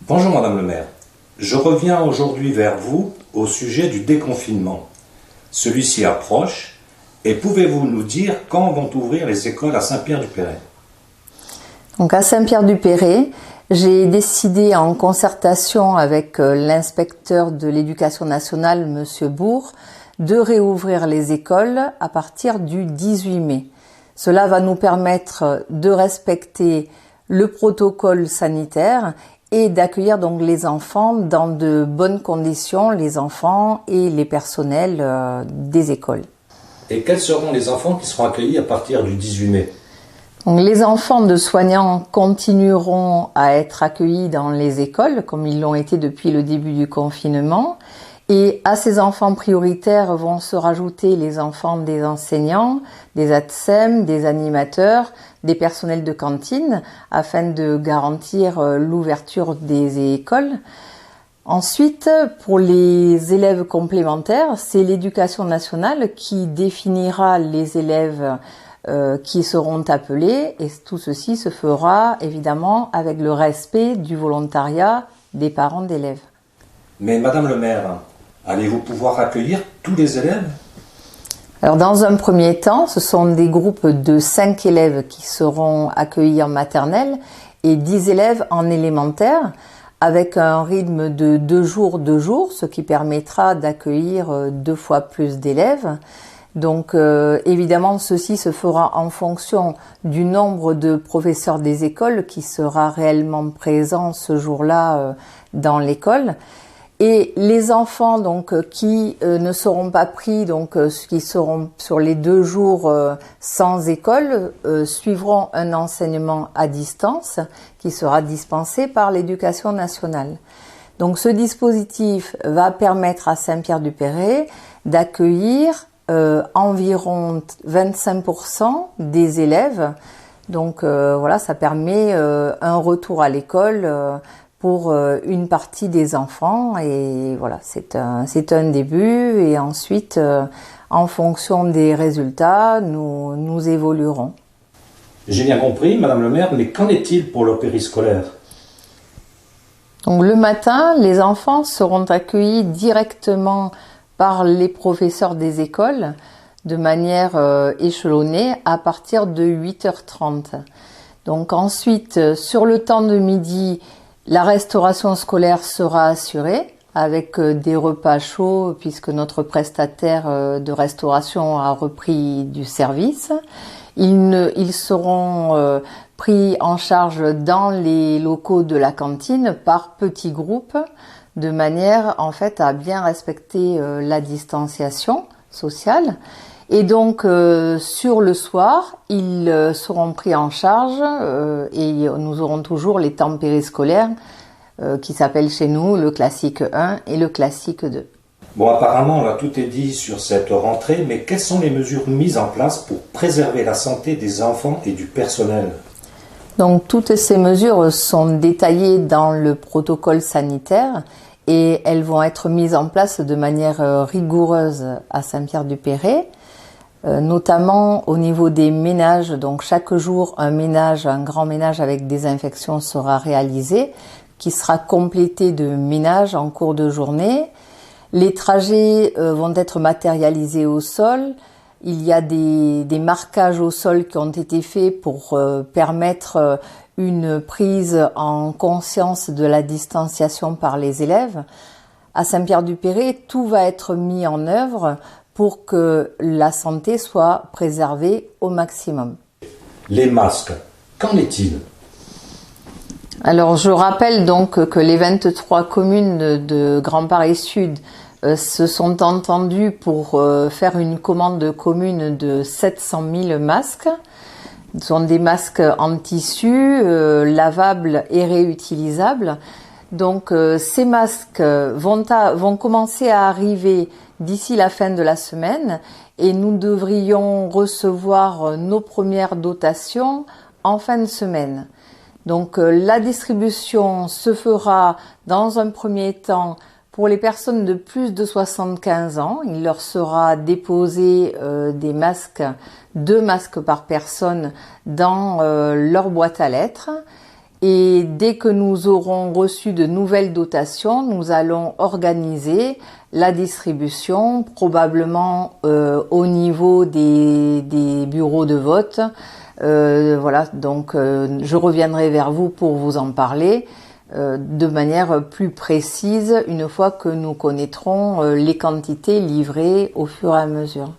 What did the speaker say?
Bonjour Madame le maire, je reviens aujourd'hui vers vous au sujet du déconfinement. Celui-ci approche et pouvez-vous nous dire quand vont ouvrir les écoles à Saint-Pierre-du-Perret? Donc à Saint-Pierre-du-Perret, j'ai décidé en concertation avec l'inspecteur de l'éducation nationale, Monsieur Bourg, de réouvrir les écoles à partir du 18 mai. Cela va nous permettre de respecter le protocole sanitaire et d'accueillir donc les enfants dans de bonnes conditions, les enfants et les personnels des écoles. Et quels seront les enfants qui seront accueillis à partir du 18 mai? Donc, les enfants de soignants continueront à être accueillis dans les écoles, comme ils l'ont été depuis le début du confinement. Et à ces enfants prioritaires vont se rajouter les enfants des enseignants, des ATSEM, des animateurs, des personnels de cantine, afin de garantir l'ouverture des écoles. Ensuite, pour les élèves complémentaires, c'est l'éducation nationale qui définira les élèves qui seront appelés, et tout ceci se fera évidemment avec le respect du volontariat des parents d'élèves. Mais Madame le maire, allez-vous pouvoir accueillir tous les élèves? Alors dans un premier temps, ce sont des groupes de 5 élèves qui seront accueillis en maternelle et 10 élèves en élémentaire, avec un rythme de 2 jours, ce qui permettra d'accueillir 2 fois plus d'élèves. Donc évidemment, ceci se fera en fonction du nombre de professeurs des écoles qui sera réellement présent ce jour-là dans l'école. Et les enfants donc qui ne seront pas pris, donc qui seront sur les 2 jours sans école, suivront un enseignement à distance qui sera dispensé par l'éducation nationale. Donc ce dispositif va permettre à Saint-Pierre-du-Perret d'accueillir environ 25% des élèves. Donc voilà, ça permet un retour à l'école pour une partie des enfants, et voilà, c'est un début, et ensuite en fonction des résultats nous évoluerons. J'ai bien compris Madame le maire, mais qu'en est-il pour le périscolaire? Donc le matin, les enfants seront accueillis directement par les professeurs des écoles de manière échelonnée à partir de 8h30. Donc ensuite, sur le temps de midi, la restauration scolaire sera assurée avec des repas chauds, puisque notre prestataire de restauration a repris du service. Ils seront pris en charge dans les locaux de la cantine par petits groupes, de manière en fait à bien respecter la distanciation sociale. Et donc sur le soir, ils seront pris en charge et nous aurons toujours les temps périscolaires qui s'appellent chez nous le classique 1 et le classique 2. Bon, apparemment, là, tout est dit sur cette rentrée, mais quelles sont les mesures mises en place pour préserver la santé des enfants et du personnel? Donc toutes ces mesures sont détaillées dans le protocole sanitaire et elles vont être mises en place de manière rigoureuse à Saint-Pierre-du-Perret, notamment au niveau des ménages. Donc chaque jour, un grand ménage avec désinfection sera réalisé, qui sera complété de ménage en cours de journée. Les trajets vont être matérialisés au sol. Il y a des marquages au sol qui ont été faits pour permettre une prise en conscience de la distanciation par les élèves. À Saint-Pierre-du-Perret, tout va être mis en œuvre pour que la santé soit préservée au maximum. Les masques, qu'en est-il? Alors je rappelle donc que les 23 communes de Grand Paris Sud se sont entendues pour faire une commande commune de 700 000 masques. Ce sont des masques en tissu, lavables et réutilisables. Donc ces masques vont commencer à arriver d'ici la fin de la semaine et nous devrions recevoir nos premières dotations en fin de semaine. Donc la distribution se fera dans un premier temps pour les personnes de plus de 75 ans. Il leur sera déposé des masques, 2 masques par personne dans leur boîte à lettres. Et dès que nous aurons reçu de nouvelles dotations, nous allons organiser la distribution, probablement au niveau des bureaux de vote. Voilà, donc je reviendrai vers vous pour vous en parler de manière plus précise une fois que nous connaîtrons les quantités livrées au fur et à mesure.